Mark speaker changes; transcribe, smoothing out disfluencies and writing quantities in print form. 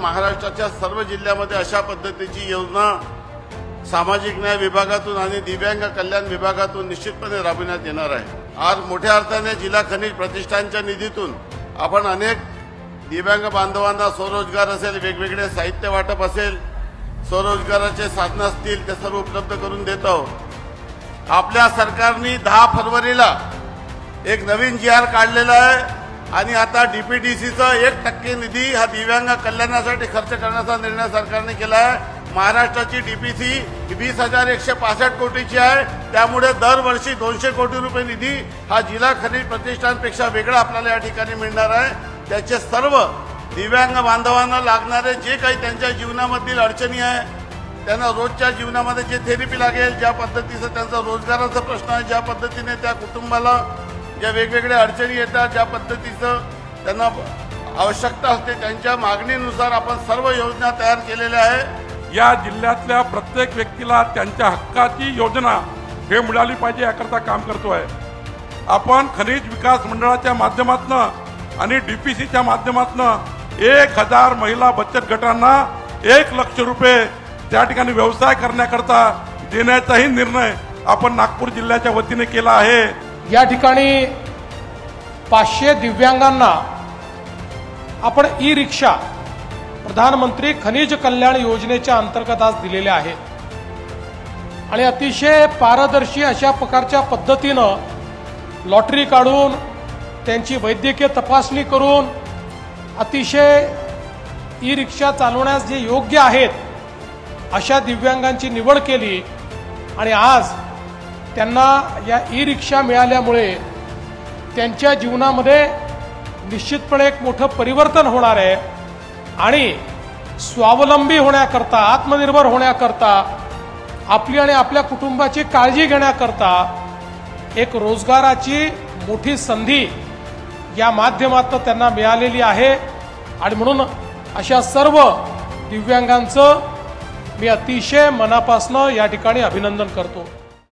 Speaker 1: महाराष्ट्राच्या सर्व जिल्ह्यामध्ये अशा पद्धतीची योजना सामाजिक न्याय विभागातून आणि दिव्यांग कल्याण विभागातून निश्चितपणे राबविण्यात येणार आहे। आज मोठ्या अर्थाने जिल्हा खनिज प्रतिष्ठानच्या निधीतून आपण अनेक दिव्यांग बांधवांना स्वरोजगार असेल, वेगवेगळे साहित्य वाटप असेल, स्वरोजगाराचे साधनं असतील ते सर्व उपलब्ध करून देत आहोत। आपल्या सरकारने 10 फरवरीला एक नवीन GR काढलेला आहे आणि आता डीपीडीसीचा 1% निधी हा दिव्यांग कल्याणासाठी खर्च करण्याचा निर्णय सरकारने केला आहे। महाराष्ट्राची डीपीसी 20,165 कोटीची आहे, त्यामुळे दरवर्षी 200 कोटी रुपये निधी हा जिल्हा खनिज प्रतिष्ठानपेक्षा वेगळा आपल्याला या ठिकाणी मिळणार आहे। त्याचे सर्व दिव्यांग बांधवांना लागणारे जे काही त्यांच्या जीवनामधील अडचणी आहे, त्यांना रोजच्या जीवनामध्ये जे थेरपी लागेल, ज्या पद्धतीचं त्यांचा रोजगाराचा प्रश्न आहे, ज्या पद्धतीने त्या कुटुंबाला ज्या वेगवेगळ्या अडचणी येतात, ज्या पद्धतीचं त्यांना आवश्यकता असते, त्यांच्या मागणीनुसार आपण सर्व योजना तयार केलेल्या आहे।
Speaker 2: या जिल्ह्यातल्या प्रत्येक व्यक्तीला त्यांच्या हक्काची योजना हे मिळाली पाहिजे याकरता काम करतोय। आपण खनिज विकास मंडळाच्या माध्यमातून आणि डीपीसीच्या माध्यमातून 1000 महिला बचत गटांना 1 लाख रुपये त्या ठिकाणी व्यवसाय करण्याकरता देण्याचाही निर्णय आपण नागपूर जिल्ह्याच्या वतीने केला आहे।
Speaker 3: या ठिकाणी 500 दिव्यांगांना आपण ई-रिक्षा प्रधानमंत्री खनिज कल्याण योजनेच्या अंतर्गत आज दिलेल्या आहेत आणि अतिशय पारदर्शी अशा प्रकारच्या पद्धतीनं लॉटरी काढून त्यांची वैद्यकीय तपासणी करून अतिशय ई-रिक्षा चालवण्यास जे योग्य आहेत अशा दिव्यांगांची निवड केली आणि आज त्यांना या ई-रिक्षा मिळाल्यामुळे त्यांच्या जीवनामध्ये निश्चितपणे एक मोठं परिवर्तन होणार आहे आणि स्वावलंबी होण्याकरता, आत्मनिर्भर होण्याकरता, आपली आणि आपल्या कुटुंबाची काळजी घेण्याकरता एक रोजगाराची मोठी संधी या माध्यमातून त्यांना मिळालेली आहे आणि म्हणून अशा सर्व दिव्यांगांचं मी अतिशय मनापासून या ठिकाणी अभिनंदन करतो।